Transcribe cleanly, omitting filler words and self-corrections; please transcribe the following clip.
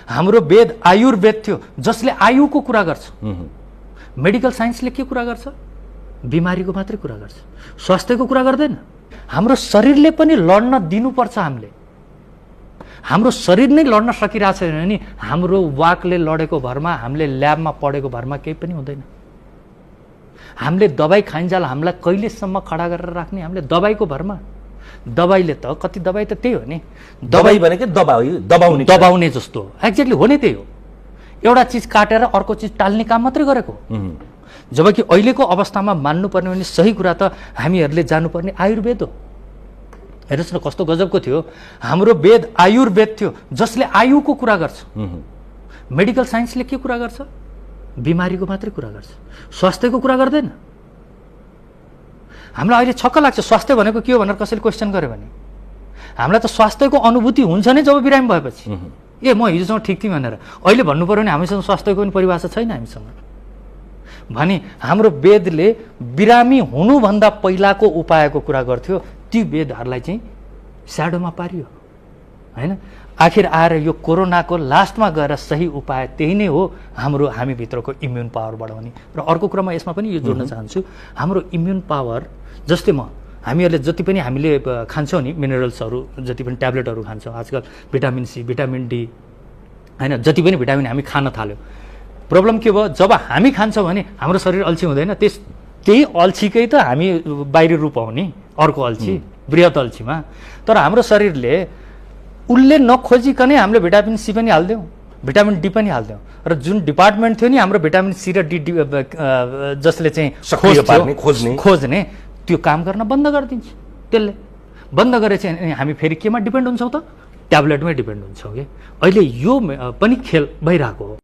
हाम्रो वेद आयुर्वेद थियो जसले आयुको कुरा गर्छ। मेडिकल साइन्सले के कुरा गर्छ? बिमारीको मात्रै कुरा गर्छ, स्वास्थ्यको कुरा गर्दैन। हाम्रो शरीरले पनि लड्न दिनुपर्छ। हाम्रो शरीर नै लड्न सकिरहेको छैन भने हाम्रो वाकले लडेको भरमा, हामीले ल्याबमा पढेको भरमा केही पनि हुँदैन। हामीले दबाई खाइन्जाल हामीलाई कहिलेसम्म खडा गरेर राख्ने? हामीले दबाईको भरमा। दबाईले त कति दबाई त त्यही हो नि, दबाई भनेको दबाउने जस्तो हो। एक्ज्याक्टली हो नि, त्यही हो। एउटा चिज काटेर अर्को चिज टाल्ने काम मात्रै गरेको। जबकि अहिलेको अवस्थामा मान्नुपर्ने भने सही कुरा त हामीहरूले जानुपर्ने आयुर्वेद हो। हेर्नुहोस् न कस्तो गजबको थियो। हाम्रो वेद आयुर्वेद थियो जसले आयुको कुरा गर्छ। मेडिकल साइन्सले के कुरा गर्छ? बिमारीको मात्रै कुरा गर्छ, स्वास्थ्यको कुरा गर्दैन। हामीलाई अहिले छक्क लाग्छ स्वास्थ्य भनेको के हो भनेर कसैले क्वेसन गर्यो भने। हामीलाई त स्वास्थ्यको अनुभूति हुन्छ नै जब बिरामी भएपछि। ए म हिजोसँग ठिक थिएँ भनेर। अहिले भन्नु पर्यो भने हामीसँग स्वास्थ्यको पनि परिभाषा छैन हामीसँग भने। हाम्रो वेदले बिरामी हुनुभन्दा पहिलाको उपायको कुरा गर्थ्यो। ती वेदहरूलाई चाहिँ स्याडोमा पारियो हैन। आखिर आएर यो कोरोनाको लास्टमा गएर सही उपाय त्यही नै हो, हामीभित्रको इम्युन पावर बढाउने। र अर्को कुरा म यसमा पनि यो जोड्न चाहन्छु, हाम्रो इम्युन पावर जस्तै हामीहरूले जति पनि हामीले खान्छौँ नि मिनरल्सहरू, जति पनि ट्याब्लेटहरू खान्छौँ आजकल, भिटामिन सी, भिटामिन डी हैन, जति पनि भिटामिन हामी खान थाल्यो। प्रब्लम के भयो? जब हामी खान्छौँ भने हाम्रो शरीर अल्छी हुँदैन। त्यही अल्छीकै त हामी बाहिरी रूप हो नि, अर्को अल्छी, बृहत अल्छीमा। तर हाम्रो शरीरले उसले नखोजिकनै हामीले भिटामिन सी पनि हालिदिउँ, भिटामिन डी पनि हालिदिउँ। र जुन डिपार्टमेन्ट थियो नि हाम्रो भिटामिन सी र डी जसले चाहिँ खोज्ने त्यो काम गर्न बन्द गरिदिन्छ। त्यसले बन्द गरेपछि हामी फेरि केमा डिपेन्ड हुन्छौँ त? ट्याब्लेटमै डिपेन्ड हुन्छौँ कि। अहिले यो पनि खेल भइरहेको